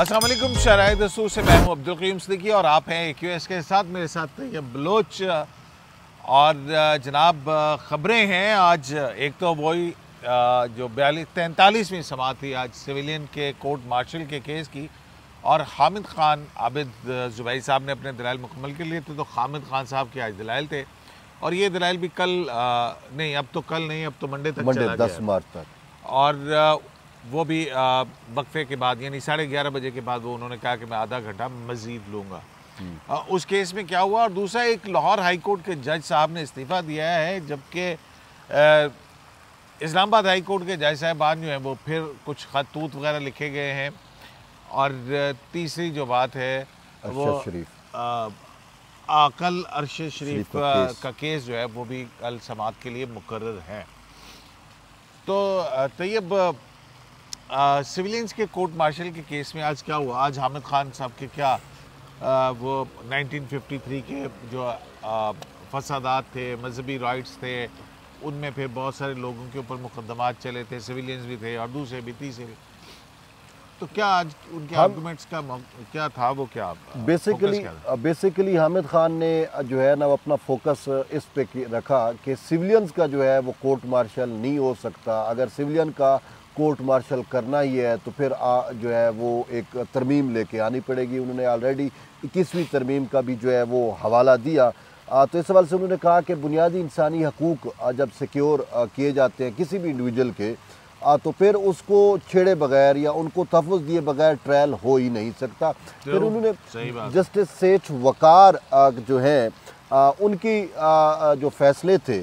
अस्सलाम वालेकुम। शराय दस्तूर से मैं हूं अब्दुल क़य्यूम सिद्दीकी और आप हैं AQS के साथ। मेरे साथ ये बलोच और जनाब ख़बरें हैं। आज एक तो वही जो 43वीं समाअत थी आज सिविलियन के कोर्ट मार्शल के केस की, और हामिद खान आबिद ज़ुबैरी साहब ने अपने दलाइल मुकम्मल कर लिए थे। तो हामिद खान साहब के आज दलाइल थे और ये दलाइल भी कल नहीं, अब तो कल नहीं, अब तो मंडे तक चला गया, 10 मार्च तक। और वो भी वक्फे के बाद यानी 11:30 बजे के बाद वो उन्होंने कहा कि मैं आधा घंटा मज़ीद लूँगा। उस केस में क्या हुआ। और दूसरा, एक लाहौर हाई कोर्ट के जज साहब ने इस्तीफ़ा दिया है, जबकि इस्लामाबाद हाई कोर्ट के जज साहबान जो हैं वो फिर कुछ खतूत वगैरह लिखे गए हैं। और तीसरी जो बात है वो कल अरशद शरीफ का केस जो है वो भी कल समाअत के लिए मुकर्रर है। तो तैयब सिविलियंस के कोर्ट मार्शल के केस में आज क्या हुआ। आज हामिद खान साहब के क्या वो 1953 के जो फसादात थे, मजहबी राइट्स थे, उनमें फिर बहुत सारे लोगों के ऊपर मुकदमात चले थे, सिविलियंस भी थे और दूसरे भी तीसरे भी। तो क्या आज उनके आर्गूमेंट्स का क्या था, वो क्या बेसिकली हामिद खान ने जो है ना अपना फोकस इस पे रखा कि सिविलियंस का जो है वो कोर्ट मार्शल नहीं हो सकता। अगर सिविलियन का कोर्ट मार्शल करना ही है तो फिर जो है वो एक तरमीम लेके आनी पड़ेगी। उन्होंने ऑलरेडी 21वीं तरमीम का भी जो है वो हवाला दिया। तो इस सवाल से उन्होंने कहा कि बुनियादी इंसानी हकूक़ जब सिक्योर किए जाते हैं किसी भी इंडिविजुअल के, तो फिर उसको छेड़े बगैर या उनको तहफ़्फ़ुज़ दिए बगैर ट्रायल हो ही नहीं सकता। फिर उन्होंने जस्टिस सेठ वकार जो हैं उनकी जो फैसले थे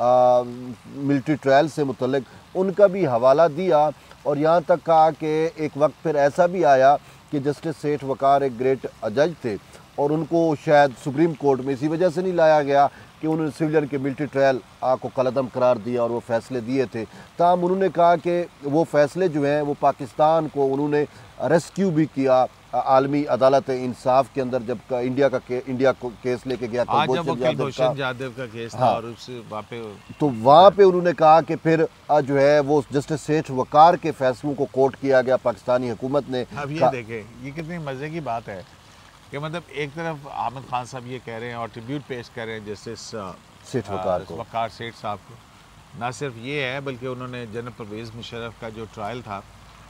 मिलिट्री ट्रायल से मुतल्लिक, उनका भी हवाला दिया। और यहाँ तक कहा कि एक वक्त फिर ऐसा भी आया कि जस्टिस सेठ वकार एक ग्रेट जज थे और उनको शायद सुप्रीम कोर्ट में इसी वजह से नहीं लाया गया कि उन्होंने सिविलियन के मिलिट्री ट्रायल को कलअदम करार दिया और वो फ़ैसले दिए थे। ताहम उन्होंने कहा कि वो फ़ैसले जो हैं वो पाकिस्तान को उन्होंने रेस्क्यू भी किया आलमी अदालत इंसाफ के अंदर, जब इंडिया को केस लेके गया कुलभूषण जाधव का केस था। और वहाँ पे उन्होंने कहा कि फिर जो है वो जस्टिस सेठ वकार के फैसलों को कोर्ट किया गया पाकिस्तानी हुकूमत ने। अब ये देखें, ये कितनी मज़े की बात है कि मतलब एक तरफ हामिद खान साहब ये कह रहे हैं और ट्रिब्यूट पेश कर रहे हैं जस्टिस सेठ वकार सेठ साहब को। ना सिर्फ ये है बल्कि उन्होंने जनरल परवेज़ मुशर्रफ का जो ट्रायल था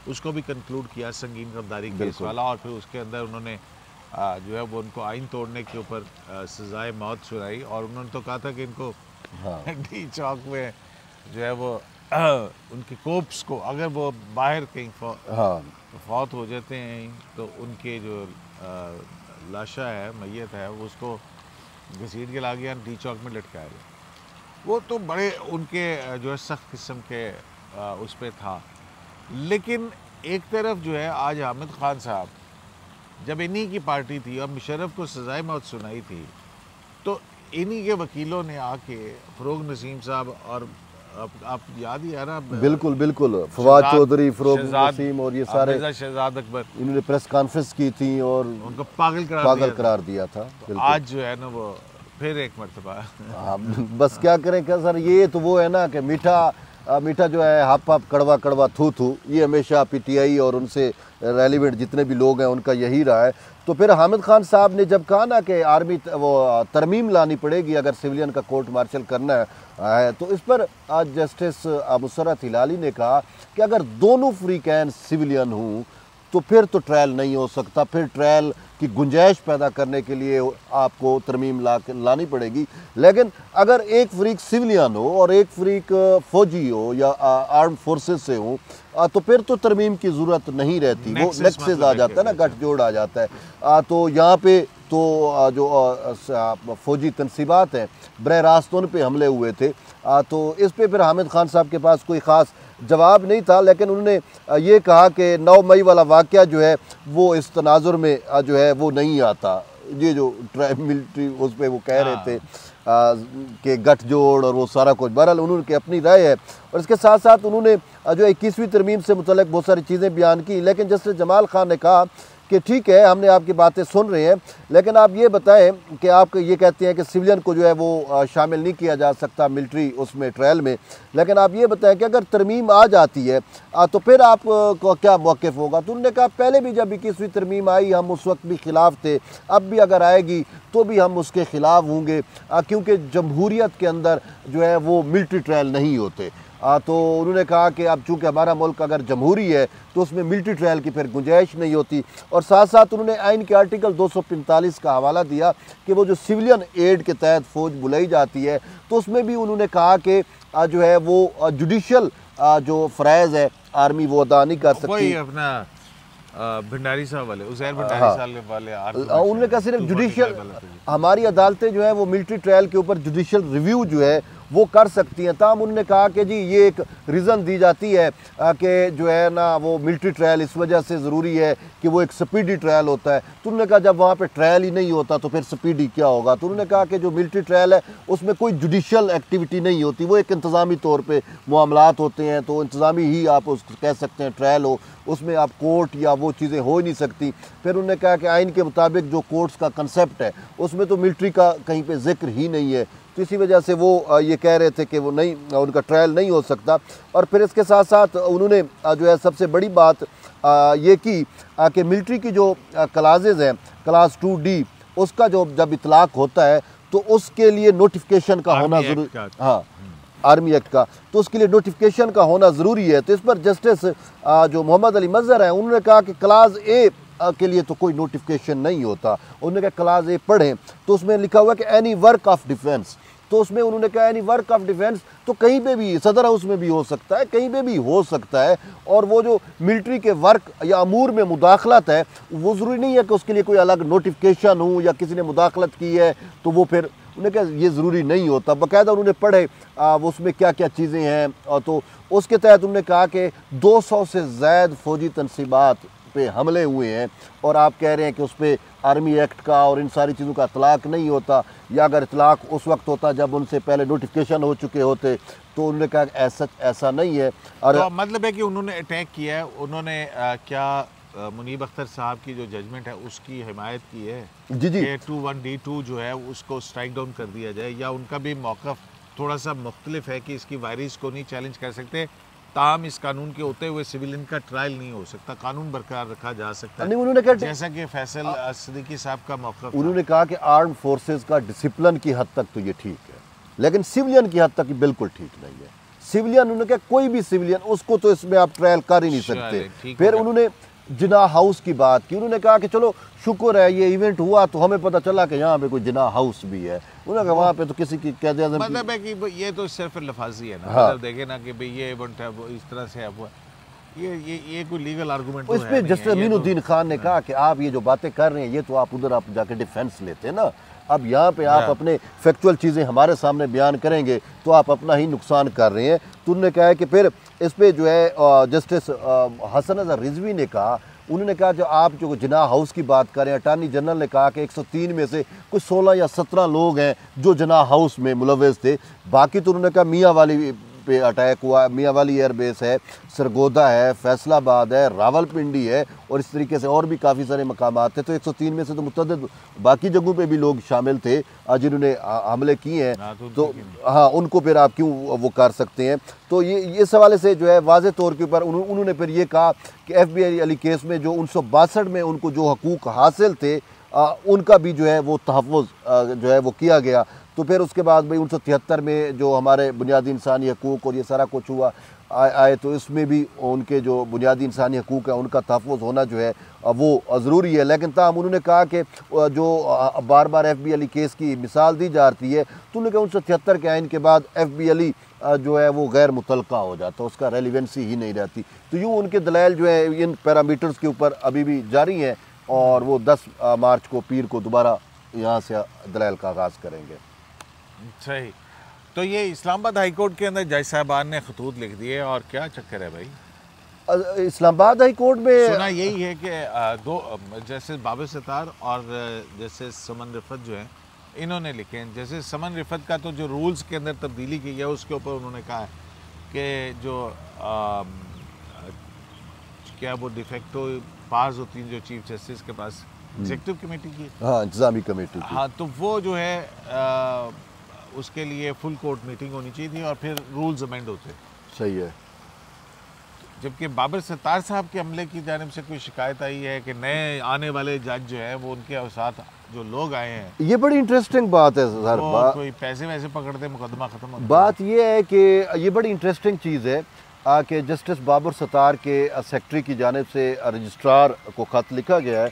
उसको भी कंक्लूड किया, संगीन गद्दारी केस वाला। और फिर उसके अंदर उन्होंने जो है वो उनको आइन तोड़ने के ऊपर सजाए मौत सुनाई। और उन्होंने तो कहा था कि इनको डी चौक में जो है वो उनके कोप्स को अगर वो बाहर कहीं फौत हो जाते हैं तो उनके जो लाशा है, मैयत है, उसको घसीट के ला गया, डी चौक में लटकाया गया। वो तो बड़े उनके जो है सख्त किस्म के उस पर था। लेकिन एक तरफ जो है आज हामिद खान साहब, जब इन्हीं की पार्टी थी और मुशर्रफ को सजाए मौत सुनाई थी, तो इन्हीं के वकीलों ने आके फरोग नसीम साहब और आप याद ही आ रहा, बिल्कुल फवाद चौधरी, फरोग नसीम और ये सारे शहजाद अकबर, इन्होंने प्रेस कॉन्फ्रेंस की थी और उनको पागल करार दिया था। आज जो है ना वो फिर एक मरतबा बस क्या करें क्या सर, ये तो वो है ना कि मीठा जो है हाप हाप कड़वा कड़वा थू थू, ये हमेशा PTI और उनसे रेलिवेंट जितने भी लोग हैं उनका यही रहा है। तो फिर हामिद खान साहब ने जब कहा ना कि आर्मी वो तरमीम लानी पड़ेगी अगर सिविलियन का कोर्ट मार्शल करना है, तो इस पर आज जस्टिस मुसर्रत हिलाली ने कहा कि अगर दोनों फ्रीकैन सिविलियन हों तो फिर तो ट्रायल नहीं हो सकता, फिर ट्रायल की गुंजाइश पैदा करने के लिए आपको तरमीम लानी पड़ेगी। लेकिन अगर एक फ्रीक सिविलियन हो और एक फ्रीक फ़ौजी हो या आर्म फोर्सेस से हो तो फिर तो तरमीम की ज़रूरत नहीं रहती, वो नेक्सेस आ जाता है ना, गठजोड़ आ जाता है। तो यहाँ पे तो जो फ़ौजी तनसीबात हैं बरह रास्त उन पे हमले हुए थे, तो इस पे फिर हामिद खान साहब के पास कोई ख़ास जवाब नहीं था। लेकिन उन्होंने ये कहा कि 9 मई वाला वाक़या जो है वो इस तनाजुर में जो है वो नहीं आता। ये जो मिलिट्री उस पर वो कह रहे थे कि गठजोड़ और वो सारा कुछ, बहरहाल उन्होंने अपनी राय है। और इसके साथ साथ उन्होंने जो 21वीं तरमीम से मुतल्लिक बहुत सारी चीज़ें बयान की। लेकिन जस्टिस जमाल खान ने कहा कि ठीक है हमने आपकी बातें सुन रहे हैं, लेकिन आप ये बताएं कि आप ये कहते हैं कि सिविलियन को जो है वो शामिल नहीं किया जा सकता मिलिट्री उसमें ट्रायल में, लेकिन आप ये बताएं कि अगर तरमीम आ जाती है तो फिर आप को क्या मौक़िफ़ होगा? तो उन्होंने कहा पहले भी जब 21वीं तरमीम आई हम उस वक्त भी ख़िलाफ़ थे, अब भी अगर आएगी तो भी हम उसके ख़िलाफ़ होंगे, क्योंकि जमहूरियत के अंदर जो है वो मिलिट्री ट्रायल नहीं होते। तो उन्होंने कहा कि अब चूँकि हमारा मुल्क अगर जमहूरी है तो उसमें मिलिट्री ट्रायल की फिर गुंजाइश नहीं होती। और साथ साथ उन्होंने आइन के आर्टिकल 245 का हवाला दिया कि वो जो सिविलियन एड के तहत फ़ौज बुलाई जाती है तो उसमें भी उन्होंने कहा कि जो है वो जुडिशल जो फ़राइज़ है आर्मी वो अदा नहीं कर सकती। अपना भंडारी साहब वाले उज़ैर भंडारी साहब वाले उन्होंने कहा सिर्फ जुडिशल हमारी अदालतें जो है वो मिलिट्री ट्रायल के ऊपर जुडिशल रिव्यू जो है वो कर सकती हैं। तमाम उन्होंने कहा कि जी ये एक रीज़न दी जाती है कि जो है ना वो मिलिट्री ट्रायल इस वजह से ज़रूरी है कि वो एक स्पीडी ट्रायल होता है। तो उन्होंने कहा जब वहाँ पे ट्रायल ही नहीं होता तो फिर स्पीडी क्या होगा? तो उन्होंने कहा कि जो मिलिट्री ट्रायल है उसमें कोई जुडिशल एक्टिविटी नहीं होती, वो एक इंतज़ामी तौर पर मामलात होते हैं, तो इंतज़ामी ही आप उसको कह सकते हैं ट्रायल हो, उसमें आप कोर्ट या वो चीज़ें हो ही नहीं सकती। फिर उन्होंने कहा कि आइन के मुताबिक जो कोर्ट्स का कंसेप्ट है उसमें तो मिलिट्री का कहीं पे जिक्र ही नहीं है, तो इसी वजह से वो ये कह रहे थे कि वो नहीं उनका ट्रायल नहीं हो सकता। और फिर इसके साथ साथ उन्होंने जो है सबसे बड़ी बात ये की कि मिलिट्री की जो क्लासेज हैं क्लास 2D उसका जो जब इतलाक़ होता है तो उसके लिए नोटिफिकेशन का होना ज़रूरी, हाँ आर्मी एक्ट का, तो उसके लिए नोटिफिकेशन का होना ज़रूरी है। तो इस पर जस्टिस जो मोहम्मद अली मज़हर हैं उन्होंने कहा कि क्लास ए के लिए तो कोई नोटिफिकेशन नहीं होता। उन्होंने कहा क्लास ए पढ़ें तो उसमें लिखा हुआ कि एनी वर्क ऑफ डिफेंस, तो उसमें उन्होंने कहा एनी वर्क ऑफ डिफेंस तो कहीं पे भी सदर हाउस में भी हो सकता है, कहीं पे भी हो सकता है। और वो जो मिलिट्री के वर्क या अमूर में मुदाखलत है वो ज़रूरी नहीं है कि उसके लिए कोई अलग नोटिफिकेशन हो या किसी ने मुदाखलत की है तो वो फिर उन्होंने कहा ये ज़रूरी नहीं होता। बाकायदा उन्होंने पढ़े उसमें क्या क्या चीज़ें हैं, तो उसके तहत उन्होंने कहा कि 200 से ज़ायद फ़ौजी तनसीबात पे हमले हुए हैं और आप कह रहे हैं कि उस पर आर्मी एक्ट का और इन सारी चीज़ों का इतलाक़ नहीं होता, या अगर इतलाक़ उस वक्त होता जब उनसे पहले नोटिफिकेशन हो चुके होते। तो उन्होंने कहा ऐसा नहीं है। और तो मतलब है कि उन्होंने अटैक किया है, उन्होंने क्या मुनीब अख्तर साहब की जो जजमेंट है उसकी हिमायत की है जी जी 21D2 जो है उसको स्ट्राइक डाउन कर दिया जाए, या उनका भी मौक़िफ़ थोड़ा सा मुख्तलिफ है कि इसकी वायरिस को नहीं चैलेंज कर सकते, ताम इस कानून के होते हुए सिविलियन का ट्रायल नहीं हो सकता, कानून बरकरार रखा जा सकता है? नहीं, उन्होंने कहा जैसा कि फैसल सिद्दीकी साहब का मौक़िफ़, उन्होंने कहा कि आर्म फोर्सेस का डिसिप्लिन की हद तक तो ये ठीक है, लेकिन सिविलियन की हद तक ये बिल्कुल ठीक नहीं है। सिविलियन उन्होंने कहा कोई भी सिविलियन उसको तो इसमें आप ट्रायल कर ही नहीं सकते। फिर उन्होंने जिना हाउस की बात की, उन्होंने कहा कि चलो शुक्र है ये इवेंट हुआ तो हमें पता चला कि यहाँ पे कोई जिना हाउस भी है। उन्होंने कहा वहाँ पे तो किसी की क्या मतलब है कि ये तो सिर्फ लफाजी है ना, मतलब देखे ना कि भाई ये इवेंट है वो इस तरह से है वो ये कोई लीगल आर्गूमेंट इस पे जस्टिस अमीनुद्दीन खान ने कहा कि आप ये जो बातें कर रहे हैं ये तो आप उधर आप जाके डिफेंस लेते हैं ना, अब यहाँ पे आप अपने फैक्चुअल चीज़ें हमारे सामने बयान करेंगे तो आप अपना ही नुकसान कर रहे हैं। तो उन्होंने कहा कि फिर इस पर जो है जस्टिस हसन अज़हर रिजवी ने कहा, उन्होंने कहा जो आप जो जिना हाउस की बात करें, अटार्नी जनरल ने कहा कि 103 में से कुछ 16 या 17 लोग हैं जो जिना हाउस में मुलव्वस थे, बाकी तो उन्होंने कहा मियाँ वाली पे अटैक हुआ, मियाँ वाली एयरबेस है, सरगोदा है, फैसलाबाद है, रावलपिंडी है और इस तरीके से और भी काफ़ी सारे मकामात थे। तो 103 में से तो मुतअद्दिद बाकी जगहों पे भी लोग शामिल थे जिन्होंने हमले किए हैं, तो हाँ उनको फिर आप क्यों वो कर सकते हैं? तो ये इस हवाले से जो है वाज़े तौर के ऊपर उन्होंने फिर ये कहा कि FBI अली केस में जो 1962 में उनको जो हकूक़ हासिल थे उनका भी जो है वो तहफ़्फ़ुज़ जो है वो किया गया। तो फिर उसके बाद भाई 1973 में जो हमारे बुनियादी इंसानी हकूक़ और ये सारा कुछ हुआ आए तो इसमें भी उनके जो बुनियादी इंसानी हकूक़ है उनका तहफ़्फ़ुज़ होना जो है वो ज़रूरी है। लेकिन ताहम उन्होंने कहा कि जो बार बार FB अली केस की मिसाल दी जाती है तो उन्होंने कहा 1973 के आइन के बाद FB अली जो है वो गैर मुतलका हो जाता, उसका रेलिवेंसी ही नहीं रहती। तो यूँ उनके दलाइल जो है इन पैरामीटर्स के ऊपर अभी भी जारी हैं और वो 10 मार्च को पीर को दोबारा यहाँ से दलाइल का आगाज़ करेंगे। सही, तो ये इस्लामाबाद हाई कोर्ट के अंदर जज साहबान ने खतूत लिख दिए और क्या चक्कर है भाई? इस्लामाबाद हाई कोर्ट में सुना यही है कि दो जैसे बाबर सत्तार और जैसे समन रिफत जो हैं इन्होंने लिखे हैं। जैसे समन रिफत का तो जो रूल्स के अंदर तब्दीली की है उसके ऊपर उन्होंने कहा है कि जो क्या वो डिफेक्टो पास होती हैं जो चीफ जस्टिस के पास एग्जीक्यूटिव कमेटी की, हाँ इंतजामी कमेटी की। हाँ, तो वो जो है उसके लिए फुल कोर्ट मीटिंग होनी चाहिए थी और फिर रूल्स अमेंड होते। सही है। जबकि बाबर सत्तार साहब के अमले की जानिब से कोई शिकायत आई है कि नए आने वाले जज जो है वो उनके साथ जो लोग आए हैं, ये बड़ी इंटरेस्टिंग बात है सर। कोई पैसे वैसे पकड़ते मुकदमा खत्म होता। बात ये है कि ये बड़ी इंटरेस्टिंग चीज़ है कि जस्टिस बाबर सत्तार के सेक्रेटरी की जानिब से रजिस्ट्रार को ख़त लिखा गया है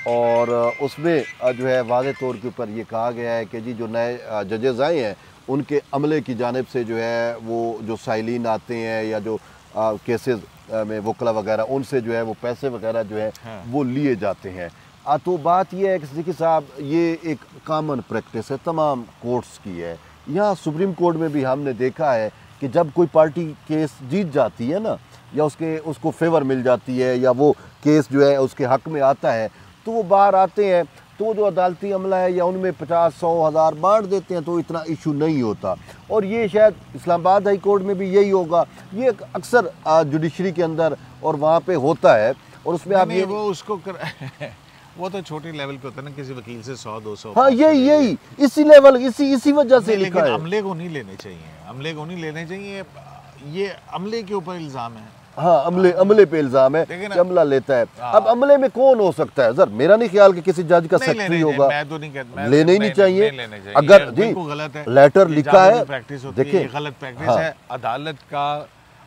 और उसमें जो है वाज़े तौर के ऊपर ये कहा गया है कि जी जो नए जजेज़ आए हैं उनके अमले की जानिब से जो है वो जो साइलिन आते हैं या जो केसेस में वकला वगैरह उनसे जो है वो पैसे वगैरह जो है हाँ। वो लिए जाते हैं। तो बात यह है कि सिद्दीकी साहब ये एक कॉमन प्रैक्टिस है, तमाम कोर्ट्स की है। यहाँ सुप्रीम कोर्ट में भी हमने देखा है कि जब कोई पार्टी केस जीत जाती है ना, या उसको फेवर मिल जाती है या वो केस जो है उसके हक में आता है, तो वो बाहर आते हैं तो जो अदालती अमला है या उनमें 50, 100, 1000 बांट देते हैं तो इतना इशू नहीं होता। और ये शायद इस्लामाबाद हाई कोर्ट में भी यही होगा, ये अक्सर जुडिशरी के अंदर और वहाँ पे होता है। और उसमें आप ये वो उसको वो तो छोटे लेवल पे होता है ना, किसी वकील से 100, 200। हाँ यही इसी लेवल इसी वजह से लिखा है। अमले को नहीं लेने चाहिए, अमले को नहीं लेने चाहिए, ये अमले के ऊपर इल्ज़ाम है। हाँ अमले पे इल्ज़ाम है कि अमला लेता है। अब अमले में कौन हो सकता है सर? मेरा नहीं ख्याल कि किसी जज का सेक्रेटरी होगा। मैं तो नहीं कहता, लेने ही नहीं चाहिए। अगर जी लेटर लिखा है, देखिए गलत प्रैक्टिस है, अदालत का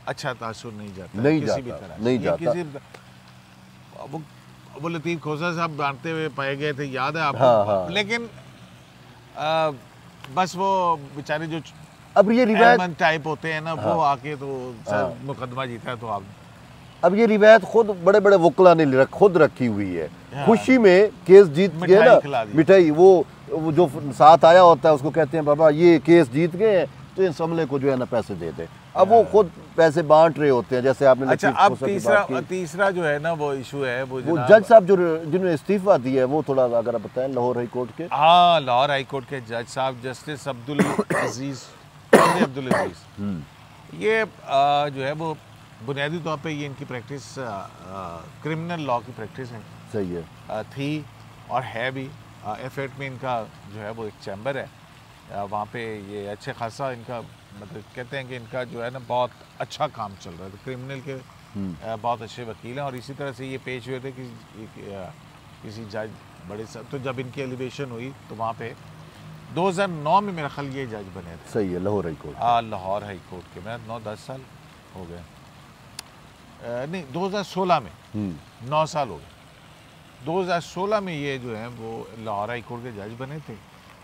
अच्छा तासुर नहीं जाता। वो लतीफ़ खोसा साहब बांटते हुए पाए गए थे, याद है आपको? हाँ। लेकिन बस वो बेचारे जो अब ये रिवायत टाइप होते हैं ना, वो आके तो सर मुकदमा जीता है तो आप। अब ये रिवायत खुद बड़े बड़े वकला ने खुद रखी हुई है। खुशी में केस जीत गए ना, मिठाई वो जो साथ आया होता है उसको कहते हैं बाबा ये केस जीत गए हैं तो इस अमले को जो है ना पैसे दे दे। अब वो खुद पैसे बांट रहे होते हैं, जैसे आपने। अच्छा, अब तीसरा जो है ना वो इशू है वो जज साहब जिन्होंने इस्तीफा दिया है वो थोड़ा अगर आप बताएं, लाहौर हाई कोर्ट के। हाँ, लाहौर हाई कोर्ट के जज साहब जस्टिस अब्दुल अजीज। ये जो है वो बुनियादी तौर पे ये इनकी प्रैक्टिस क्रिमिनल लॉ की प्रैक्टिस है। सही है। थी और है भी। F8 में इनका जो है वो एक चैम्बर है, वहाँ पे ये अच्छे खासा इनका मतलब कहते हैं कि इनका जो है ना बहुत अच्छा काम चल रहा है। तो क्रिमिनल के बहुत अच्छे वकील हैं और इसी तरह से ये पेश हुए थे कि किसी जज बड़े तो जब इनकी एलिवेशन हुई तो वहाँ पे 2009 में मेरा ख्याल ये जज बने थे। सही है, Lahore high court. Lahore high court के मैं 9-10 साल हो गए, नहीं 2016 में 9 साल हो गए। 2016 में ये जो है वो लाहौर हाई कोर्ट के जज बने थे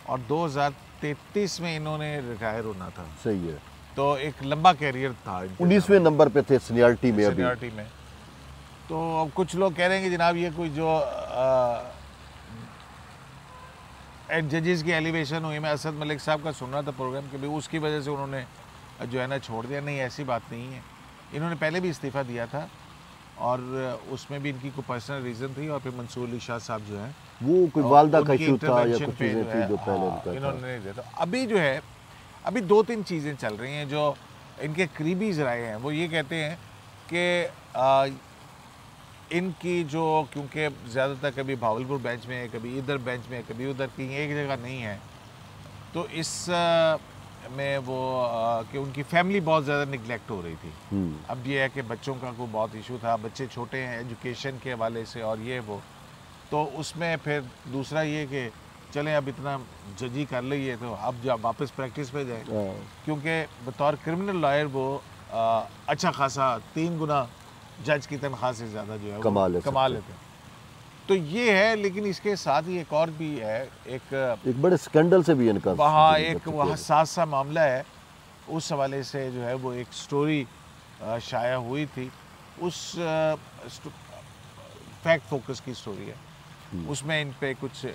और 2033 में इन्होंने रिटायर होना था। सही है। तो एक लंबा कैरियर था। 19वें नंबर पे थे सीनियरिटी में। तो अब कुछ लोग कह रहे हैं कि जनाब ये कोई जो जजेस की एलिवेशन हुई, मैं असद मलिक साहब का सुन रहा था प्रोग्राम के भी, उसकी वजह से उन्होंने जो है ना छोड़ दिया। नहीं, ऐसी बात नहीं है। इन्होंने पहले भी इस्तीफ़ा दिया था और उसमें भी इनकी कोई पर्सनल रीज़न थी और फिर मंसूर अली शाह साहब जो हैं वो कोई वालदा का इशू था या कुछ चीज़ें थी जो पहले इन्होंने नहीं दिया था। अभी जो है अभी 2-3 चीज़ें चल रही हैं जो इनके करीबी ज़राए हैं वो ये कहते हैं कि इनकी जो क्योंकि ज़्यादातर कभी भावलपुर बेंच में है, कभी इधर बेंच में है, कभी उधर, कहीं एक जगह नहीं है, तो इस में वो कि उनकी फैमिली बहुत ज़्यादा निगलेक्ट हो रही थी। अब ये है कि बच्चों का कोई बहुत इशू था, बच्चे छोटे हैं एजुकेशन के हवाले से और ये वो, तो उसमें फिर दूसरा ये कि चलें अब इतना जजी कर लिए तो अब जब वापस प्रैक्टिस पे जाए, क्योंकि बतौर क्रिमिनल लॉयर वो अच्छा खासा 3 गुना जज की तनख्वाह से ज़्यादा जो है कमा लेते हैं। तो ये है, लेकिन इसके साथ ही एक और भी है, एक बड़े स्कैंडल से भी इनका वहाँ एक हसास सा मामला है। उस हवाले से जो है वो एक स्टोरी शाया हुई थी, उस फैक्ट फोकस की स्टोरी है, उसमें इन पे कुछ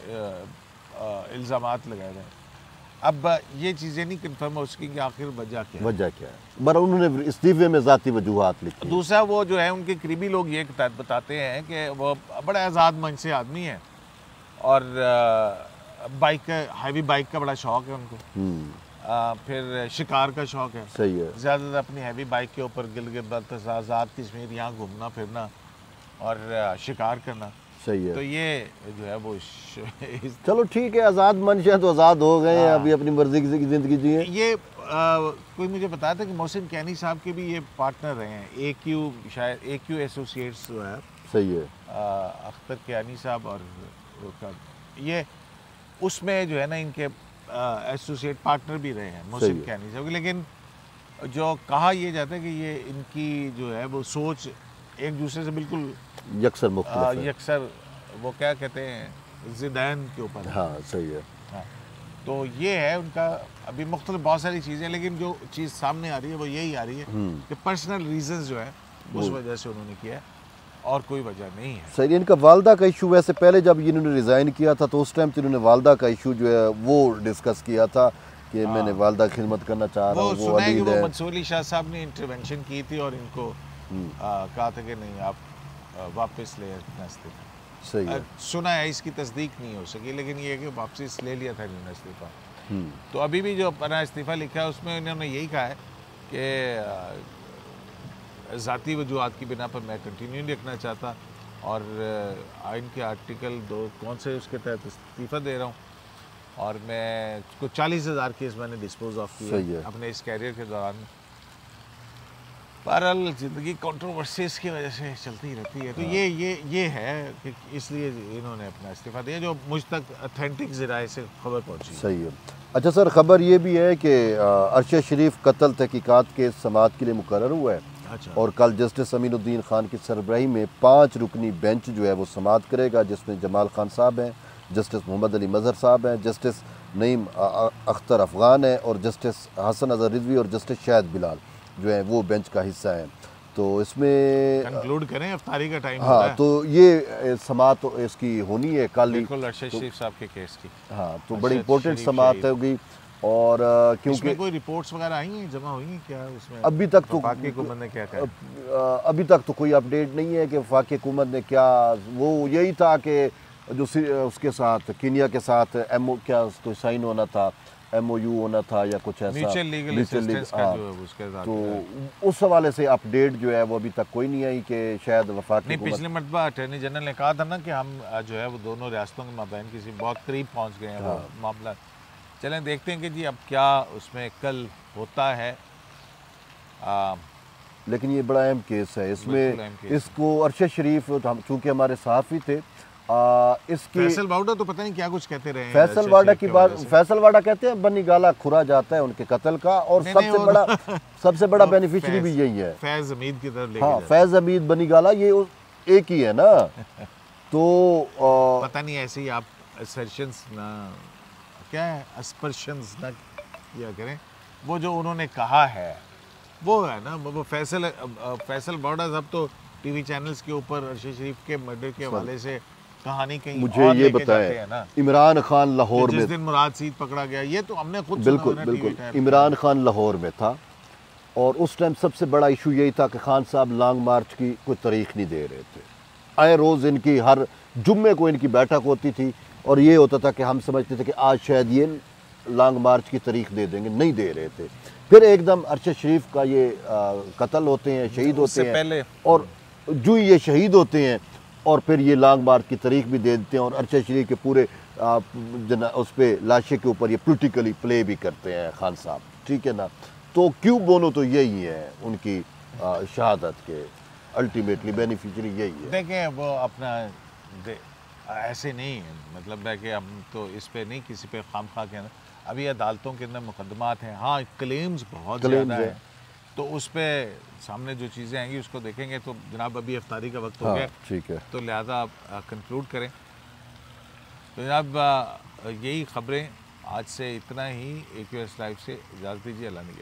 इल्ज़ामात लगाए गए। अब ये चीज़ें नहीं कंफर्म हो सकेंगी आखिर वजह क्या है, मगर उन्होंने इस्तीफे में ज़ाती वजूहात लिखी। दूसरा वो जो है उनके करीबी लोग ये बताते हैं कि वो बड़ा आज़ाद मन से आदमी है और हैवी बाइक का बड़ा शौक है उनको, फिर शिकार का शौक है। सही है। ज़्यादातर अपनी हैवी बाइक के ऊपर गिलगित बाल्टिस्तान, आज़ाद कश्मीर यहाँ घूमना फिरना और शिकार करना। सही है। तो ये जो है वो चलो ठीक है, आज़ाद मंशा तो आज़ाद हो गए हैं, अभी अपनी मर्जी की ज़िंदगी जिए। ये कोई मुझे बताया था कि मोहसिन कैनी साहब के भी ये पार्टनर रहे हैं, AQ, शायद AQ एसोसिएट्स जो है। सही है। अख्तर कैनी साहब और ये उसमें जो है ना इनके एसोसिएट पार्टनर भी रहे हैं मोहसिन कैनी साहब। लेकिन जो कहा ये जाता है कि ये इनकी जो है वो सोच एक दूसरे से बिल्कुल यकसर मुख्तलिफ है। यकसर, वो क्या कहते हैं, ज़िदैन के ऊपर। हाँ सही है। हाँ, तो ये है उनका। अभी मुख्तलिफ बहुत सारी चीज़ें, लेकिन जो चीज़ सामने आ रही है वो यही आ रही है कि पर्सनल रीजंस जो है उस वजह से उन्होंने किया है और कोई वजह नहीं है। सही। इनका वालदा का इशू, वैसे पहले जब इन्होंने रिज़ाइन किया था तो उस टाइम तो इन्होंने वालदा का इशू जो है वो डिस्कस किया था कि मैंने वालदा खिदमत करना चाह रहा हूँ। वो अली है। मंसूर अली शाह साहब ने इंटरवेंशन की थी और इनको कहा था कि नहीं, आप वापस ले अपना इस्तीफा। सही है। सुना है, इसकी तस्दीक नहीं हो सकी, लेकिन ये कि वापस ले लिया था इन्होंने इस्तीफा। तो अभी भी जो अपना इस्तीफा लिखा है उसमें इन्होंने यही कहा है कि ज़ाती वजूहात की बिना पर मैं कंटिन्यू नहीं रखना चाहता और आइन के आर्टिकल 2 कौन से उसके तहत इस्तीफ़ा दे रहा हूँ और मैं उसको 40,000 केस मैंने डिस्पोज ऑफ किया अपने इस कैरियर के दौरान। बहरहाल ज़िंदगी कंट्रोवर्सीज की वजह से चलती रहती है। तो ये है कि इसलिए इन्होंने अपना इस्तीफ़ा दिया, जो मुझ तक ऑथेंटिक ज़राए से खबर पहुँची। सही है। अच्छा सर, खबर ये भी है कि अरशद शरीफ कत्ल तहकीकात के समाअत के लिए मुकर्रर हुआ है। अच्छा। और कल जस्टिस अमीनुद्दीन खान की सरबराही में 5 रुकनी बेंच जो है वो समाअत करेगा, जिसमें जमाल खान साहब हैं, जस्टिस मोहम्मद अली मज़हर साहब हैं, जस्टिस नईम अख्तर अफ़गान है और जस्टिस हसन अज़हर रिजवी और जस्टिस शाहिद बिलाल जो है वो बेंच का हिस्सा है। तो इसमें कंक्लूड करें, इफ्तारी का टाइम। हाँ, तो ये समाअत इसकी होनी है कल ही, अरशद शरीफ साहब के केस की। हाँ, तो बड़ी इंपॉर्टेंट समाअत होगी। और क्योंकि कोई रिपोर्ट्स वगैरह आई हैं, जमा हुई हैं क्या उसमें? अभी तक तो वफाकी हुकूमत ने क्या कहा? अभी तक तो कोई अपडेट नहीं है कि वफाकी हुकूमत ने क्या। वो यही था कि जो उसके साथ केनिया के साथ क्या उसको साइन होना था, MOU होना था या कुछ ऐसा, म्यूचुअल लीगल असिस्टेंस का जो है उसके साथ। तो उस हवाले से अपडेट जो है वो अभी तक कोई नहीं आई कि शायद वफाकी हुकूमत। पिछले मरतबा अटॉर्नी जनरल ने कहा था ना कि हम जो है वो दोनों रियासतों के माबैन किसी बहुत करीब पहुँच गए हैं। वो मामला चलें देखते हैं कि जी अब क्या उसमें कल होता है। लेकिन ये बड़ा अहम केस है। इसमें इसको अरशद शरीफ, हम चूँकि हमारे सहाफ़ी थे, इसकी फैसल वाडा तो पता नहीं क्या कुछ कहते रहे हैं। फैसल वाडा की बात, फैसल वाडा कहते हैं बनी गाला खुरा जाता है उनके कत्ल का, और सबसे बड़ा बेनिफिशियरी भी यही है, फैज हमीद की तरफ। हाँ, फैज हमीद बनी गाला ये एक ही है ना। तो पता नहीं ऐसे ही आप असर्शंस ना क्या है, अस्पर्शंस ना किया करें। वो जो उन्होंने कहा है वो है ना, वो फैसल वाडा साहब तो TV चैनल्स के ऊपर अरशद शरीफ के मर्डर के हवाले से कहानी कहीं मुझे ये बताएं, इमरान खान लाहौर में जिस दिन मुराद सीद पकड़ा गया, ये तो हमने खुद बिल्कुल इमरान खान लाहौर में था और उस टाइम सबसे बड़ा इशू यही था कि खान साहब लॉन्ग मार्च की कोई तारीख नहीं दे रहे थे। आए रोज़ इनकी हर जुम्मे को इनकी बैठक होती थी और ये होता था कि हम समझते थे कि आज शायद ये लॉन्ग मार्च की तारीख दे देंगे, नहीं दे रहे थे। फिर एकदम अरशद शरीफ का ये कत्ल होते हैं, शहीद होते हैं, और जो ये शहीद होते हैं और फिर ये लॉन्ग मार्च की तारीख भी दे देते हैं और अरशद शरीफ के पूरे उस पर लाशे के ऊपर ये पोलिटिकली प्ले भी करते हैं खान साहब, ठीक है ना। तो क्यों बोलो तो यही है उनकी शहादत के अल्टीमेटली बेनिफिशियरी यही है। देखें वो अपना ऐसे नहीं है, मतलब है कि हम तो इस पे नहीं किसी पे खामखा के अभी अदालतों के अंदर मुकदमात हैं। हाँ, क्लेम्स बहुत ज़्यादा है, तो उस पर सामने जो चीज़ें आएंगी उसको देखेंगे। तो जनाब अभी इफ्तारी का वक्त हो गया, ठीक है, तो लिहाजा आप कंक्लूड करें। तो जनाब यही ख़बरें आज से इतना ही। AQS लाइव से इजाज़त दीजिए, अल्लाह ने